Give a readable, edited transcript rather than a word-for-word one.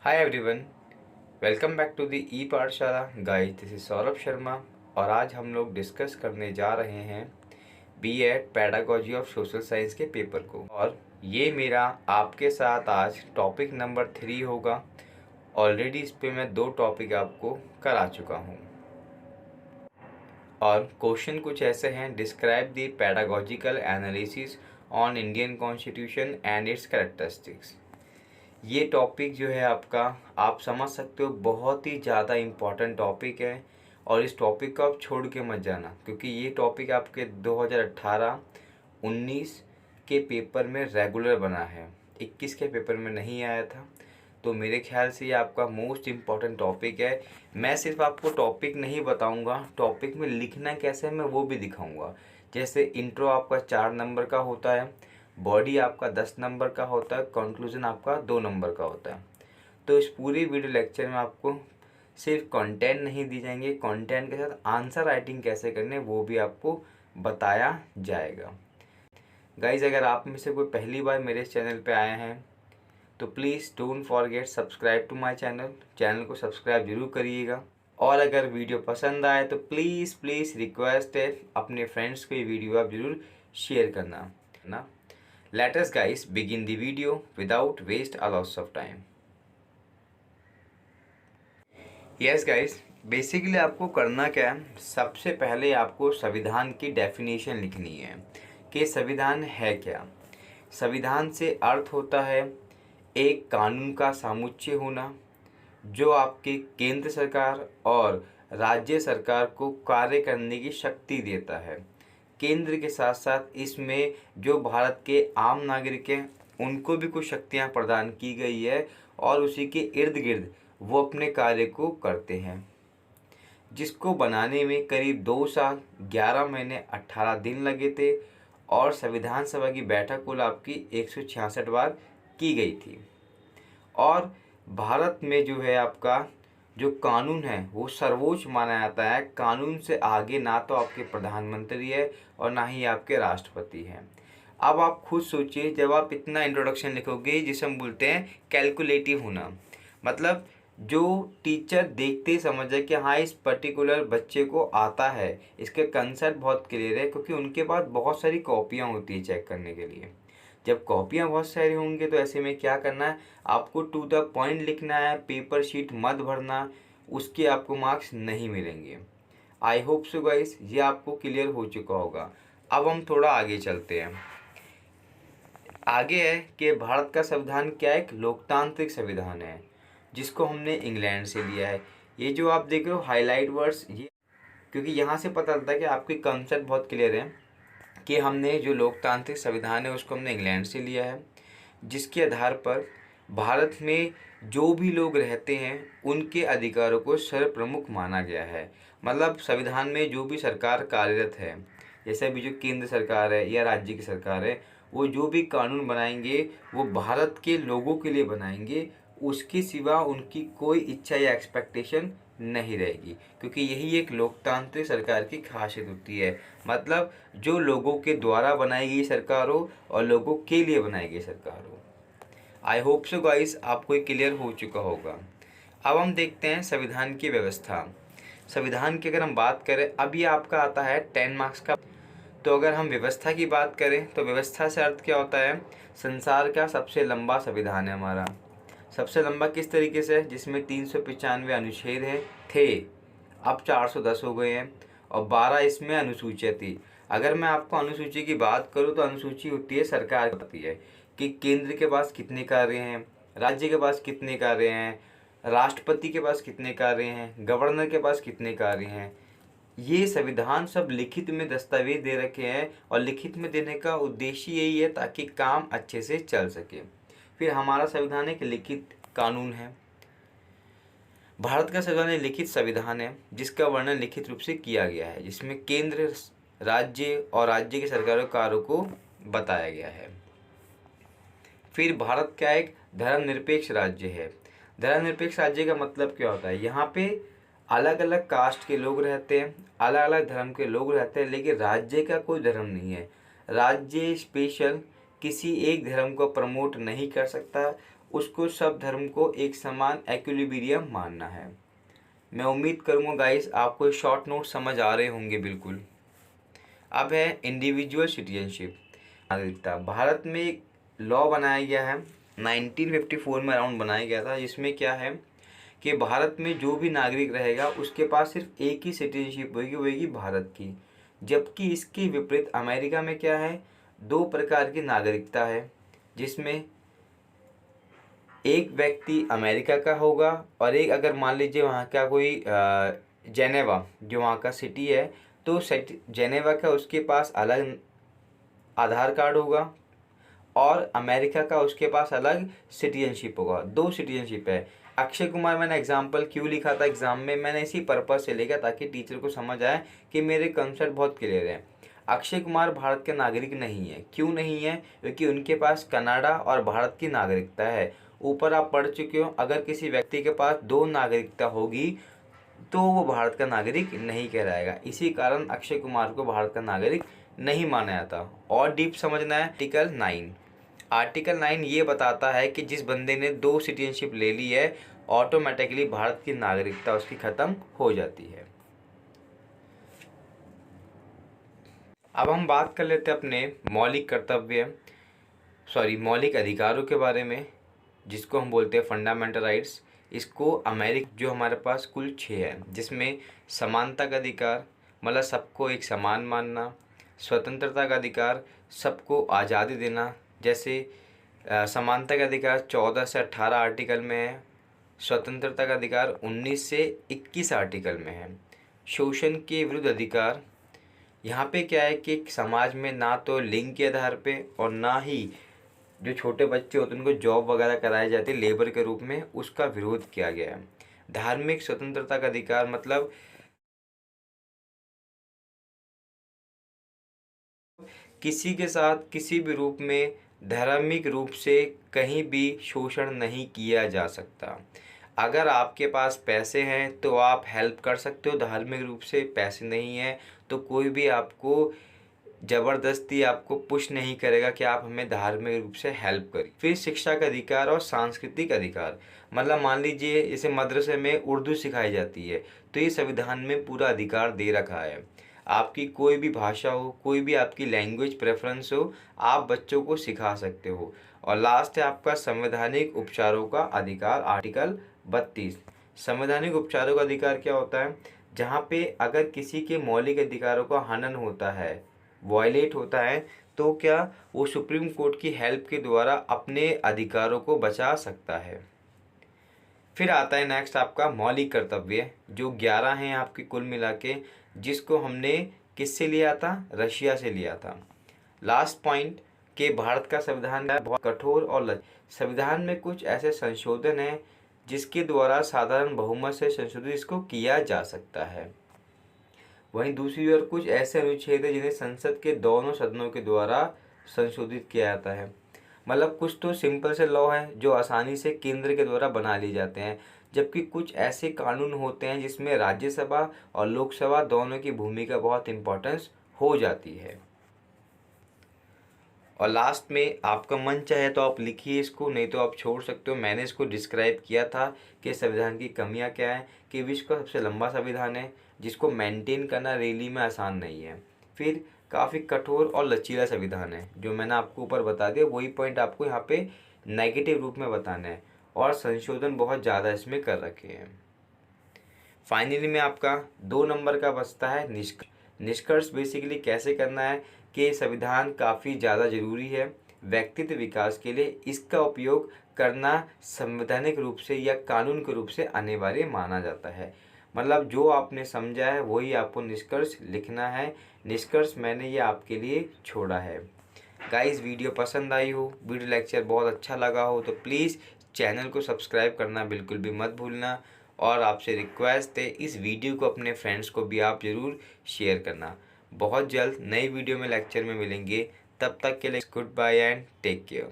Hi everyone, welcome back to the e Pathshala. Guys, this is Saurabh Sharma और आज हम लोग डिस्कस करने जा रहे हैं BEd pedagogy of social science के पेपर को। और ये मेरा आपके साथ आज टॉपिक नंबर 3 होगा। ऑलरेडी इस पे मैं 2 टॉपिक आपको करा चुका हूँ। और क्वेश्चन कुछ ऐसे हैं: describe the pedagogical analysis on Indian constitution and it's characteristics. ये टॉपिक जो है आपका, आप समझ सकते हो, बहुत ही ज़्यादा इम्पॉर्टेंट टॉपिक है। और इस टॉपिक को आप छोड़ के मत जाना, क्योंकि ये टॉपिक आपके 2018-19 के पेपर में रेगुलर बना है, 21 के पेपर में नहीं आया था। तो मेरे ख्याल से ये आपका मोस्ट इम्पॉर्टेंट टॉपिक है। मैं सिर्फ आपको टॉपिक नहीं बताऊंगा, टॉपिक में लिखना कैसे है मैं वो भी दिखाऊंगा। जैसे इंट्रो आपका 4 नंबर का होता है, बॉडी आपका 10 नंबर का होता है, कंक्लूजन आपका 2 नंबर का होता है। तो इस पूरी वीडियो लेक्चर में आपको सिर्फ कंटेंट नहीं दी जाएंगे, कंटेंट के साथ आंसर राइटिंग कैसे करने वो भी आपको बताया जाएगा। गाइज, अगर आप में से कोई पहली बार मेरे चैनल पे आए हैं तो please don't forget subscribe to my channel को सब्सक्राइब जरूर करिएगा। और अगर वीडियो पसंद आए तो प्लीज़ प्लीज़ रिक्वेस्ट है, अपने फ्रेंड्स को ये वीडियो आप ज़रूर शेयर करना ना। Let us guys begin the video without waste a lots of time. Yes guys, basically आपको करना क्या है, सबसे पहले आपको संविधान की डेफिनेशन लिखनी है कि संविधान है क्या। संविधान से अर्थ होता है एक कानून का समुच्चय होना जो आपके केंद्र सरकार और राज्य सरकार को कार्य करने की शक्ति देता है। केंद्र के साथ साथ इसमें जो भारत के आम नागरिक हैं उनको भी कुछ शक्तियां प्रदान की गई है और उसी के इर्द गिर्द वो अपने कार्य को करते हैं, जिसको बनाने में करीब 2 साल 11 महीने 18 दिन लगे थे। और संविधान सभा की बैठक कुल आपकी 166 बार की गई थी। और भारत में जो है आपका जो कानून है वो सर्वोच्च माना जाता है। कानून से आगे ना तो आपके प्रधानमंत्री है और ना ही आपके राष्ट्रपति हैं। अब आप खुद सोचिए, जब आप इतना इंट्रोडक्शन लिखोगे जिसे हम बोलते हैं कैलकुलेटिव होना, मतलब जो टीचर देखते ही समझ जाए कि हाँ इस पर्टिकुलर बच्चे को आता है, इसके कंसेप्ट बहुत क्लियर है, क्योंकि उनके पास बहुत सारी कॉपियाँ होती है चेक करने के लिए। जब कॉपियाँ बहुत सारी होंगी तो ऐसे में क्या करना है, आपको टू द पॉइंट लिखना है, पेपर शीट मत भरना, उसके आपको मार्क्स नहीं मिलेंगे। आई होप सो गाइस, ये आपको क्लियर हो चुका होगा। अब हम थोड़ा आगे चलते हैं। आगे है कि भारत का संविधान क्या है, एक लोकतांत्रिक संविधान है जिसको हमने इंग्लैंड से लिया है। ये जो आप देख रहे हो हाईलाइट वर्ड्स, ये क्योंकि यहाँ से पता चलता है कि आपकी कंसेप्ट बहुत क्लियर है कि हमने जो लोकतांत्रिक संविधान है उसको हमने इंग्लैंड से लिया है, जिसके आधार पर भारत में जो भी लोग रहते हैं उनके अधिकारों को सर्वप्रमुख माना गया है। मतलब संविधान में जो भी सरकार कार्यरत है, जैसे अभी जो केंद्र सरकार है या राज्य की सरकार है, वो जो भी कानून बनाएंगे वो भारत के लोगों के लिए बनाएंगे, उसके सिवा उनकी कोई इच्छा या एक्सपेक्टेशन नहीं रहेगी। क्योंकि यही एक लोकतांत्रिक सरकार की खासियत होती है, मतलब जो लोगों के द्वारा बनाई गई सरकार हो और लोगों के लिए बनाई गई सरकार हो। आई होप सो गाइस, आपको क्लियर हो चुका होगा। अब हम देखते हैं संविधान की व्यवस्था। संविधान की अगर हम बात करें, अब ये आपका आता है 10 मार्क्स का। तो अगर हम व्यवस्था की बात करें तो व्यवस्था से अर्थ क्या होता है, संसार का सबसे लंबा संविधान है हमारा। सबसे लंबा किस तरीके से, जिसमें 395 अनुच्छेद है थे, अब 410 हो गए हैं, और 12 इसमें अनुसूचियाँ थी। अगर मैं आपको अनुसूची की बात करूँ तो अनुसूची होती है सरकार की, होती है कि केंद्र के पास कितने कार्य हैं, राज्य के पास कितने कार्य हैं, राष्ट्रपति के पास कितने कार्य हैं, गवर्नर के पास कितने कार्य हैं। ये संविधान सब लिखित में दस्तावेज दे रखे हैं, और लिखित में देने का उद्देश्य यही है ताकि काम अच्छे से चल सके। फिर हमारा संविधान एक लिखित कानून है। भारत का संविधान एक लिखित संविधान है जिसका वर्णन लिखित रूप से किया गया है, जिसमें केंद्र, राज्य और राज्य की सरकारों कार्यों को बताया गया है। फिर भारत का एक धर्मनिरपेक्ष राज्य है। धर्मनिरपेक्ष राज्य का मतलब क्या होता है, यहाँ पे अलग अलग कास्ट के लोग रहते हैं, अलग अलग धर्म के लोग रहते हैं, लेकिन राज्य का कोई धर्म नहीं है। राज्य स्पेशल किसी एक धर्म को प्रमोट नहीं कर सकता, उसको सब धर्म को एक समान इक्विलिब्रियम मानना है। मैं उम्मीद करूँगा गाइस आपको शॉर्ट नोट समझ आ रहे होंगे बिल्कुल। अब है इंडिविजुअल सिटीजनशिप, नागरिकता। भारत में एक लॉ बनाया गया है, 1954 में अराउंड बनाया गया था, जिसमें क्या है कि भारत में जो भी नागरिक रहेगा उसके पास सिर्फ एक ही सिटीजनशिप होगी, वो होगी भारत की। जबकि इसके विपरीत अमेरिका में क्या है, 2 प्रकार की नागरिकता है, जिसमें एक व्यक्ति अमेरिका का होगा और एक अगर मान लीजिए वहाँ का कोई जेनेवा जो वहाँ का सिटी है, तो जेनेवा का उसके पास अलग आधार कार्ड होगा और अमेरिका का उसके पास अलग सिटीजनशिप होगा। 2 सिटीजनशिप है। अक्षय कुमार मैंने एग्जाम्पल क्यों लिखा था एग्जाम में, मैंने इसी पर्पज़ से लिखा ताकि टीचर को समझ आए कि मेरे कंसेप्ट बहुत क्लियर है। अक्षय कुमार भारत के नागरिक नहीं है। क्यों नहीं है? क्योंकि उनके पास कनाडा और भारत की नागरिकता है। ऊपर आप पढ़ चुके हो, अगर किसी व्यक्ति के पास 2 नागरिकता होगी तो वो भारत का नागरिक नहीं कहलाएगा। इसी कारण अक्षय कुमार को भारत का नागरिक नहीं माना जाता। और डीप समझना है आर्टिकल 9 ये बताता है कि जिस बंदे ने 2 सिटीजनशिप ले ली है ऑटोमेटिकली भारत की नागरिकता उसकी ख़त्म हो जाती है। अब हम बात कर लेते हैं अपने मौलिक अधिकारों के बारे में, जिसको हम बोलते हैं फंडामेंटल राइट्स। इसको अमेरिका जो हमारे पास कुल 6 है, जिसमें समानता का अधिकार मतलब सबको एक समान मानना, स्वतंत्रता का अधिकार सबको आज़ादी देना, जैसे समानता का अधिकार 14 से 18 आर्टिकल में है, स्वतंत्रता का अधिकार 19 से 21 आर्टिकल में है। शोषण के विरुद्ध अधिकार, यहाँ पे क्या है कि समाज में ना तो लिंग के आधार पे और ना ही जो छोटे बच्चे होते हैं उनको जॉब वगैरह कराई जाती है लेबर के रूप में, उसका विरोध किया गया है। धार्मिक स्वतंत्रता का अधिकार मतलब किसी के साथ किसी भी रूप में धार्मिक रूप से कहीं भी शोषण नहीं किया जा सकता। अगर आपके पास पैसे हैं तो आप हेल्प कर सकते हो धार्मिक रूप से, पैसे नहीं है तो कोई भी आपको ज़बरदस्ती आपको पुश नहीं करेगा कि आप हमें धार्मिक रूप से हेल्प करें। फिर शिक्षा का अधिकार और सांस्कृतिक अधिकार, मतलब मान लीजिए जैसे मदरसे में उर्दू सिखाई जाती है तो ये संविधान में पूरा अधिकार दे रखा है। आपकी कोई भी भाषा हो, कोई भी आपकी लैंग्वेज प्रेफरेंस हो, आप बच्चों को सिखा सकते हो। और लास्ट है आपका संवैधानिक उपचारों का अधिकार, आर्टिकल 32। संवैधानिक उपचारों का अधिकार क्या होता है? जहाँ पे अगर किसी के मौलिक अधिकारों का हनन होता है, वायलेट होता है, तो क्या वो सुप्रीम कोर्ट की हेल्प के द्वारा अपने अधिकारों को बचा सकता है। फिर आता है नेक्स्ट आपका मौलिक कर्तव्य, जो 11 हैं आपकी कुल मिला के, जिसको हमने किससे लिया था? रशिया से लिया था। लास्ट पॉइंट कि भारत का संविधान बहुत कठोर और संविधान में कुछ ऐसे संशोधन हैं जिसके द्वारा साधारण बहुमत से संशोधित इसको किया जा सकता है। वहीं दूसरी ओर कुछ ऐसे अनुच्छेद हैं जिन्हें संसद के दोनों सदनों के द्वारा संशोधित किया जाता है। मतलब कुछ तो सिंपल से लॉ है जो आसानी से केंद्र के द्वारा बना लिए जाते हैं, जबकि कुछ ऐसे कानून होते हैं जिसमें राज्यसभा और लोकसभा दोनों की भूमिका बहुत इम्पोर्टेंस हो जाती है। और लास्ट में आपका मन चाहे तो आप लिखिए इसको, नहीं तो आप छोड़ सकते हो। मैंने इसको डिस्क्राइब किया था कि संविधान की कमियां क्या हैं, कि विश्व का सबसे लंबा संविधान है जिसको मेंटेन करना रैली में आसान नहीं है। फिर काफ़ी कठोर और लचीला संविधान है, जो मैंने आपको ऊपर बता दिया वही पॉइंट आपको यहाँ पे नेगेटिव रूप में बताना है। और संशोधन बहुत ज़्यादा इसमें कर रखे हैं। फाइनली में आपका 2 नंबर का बचता है निष्कर्ष बेसिकली कैसे करना है कि संविधान काफ़ी ज़्यादा ज़रूरी है व्यक्तित्व विकास के लिए। इसका उपयोग करना संवैधानिक रूप से या कानून के रूप से अनिवार्य माना जाता है। मतलब जो आपने समझा है वही आपको निष्कर्ष लिखना है। निष्कर्ष मैंने ये आपके लिए छोड़ा है। गाइस वीडियो पसंद आई हो, वीडियो लेक्चर बहुत अच्छा लगा हो तो प्लीज़ चैनल को सब्सक्राइब करना बिल्कुल भी मत भूलना। और आपसे रिक्वेस्ट है इस वीडियो को अपने फ्रेंड्स को भी आप ज़रूर शेयर करना। बहुत जल्द नई वीडियो में लेक्चर में मिलेंगे, तब तक के लिए good bye and take care.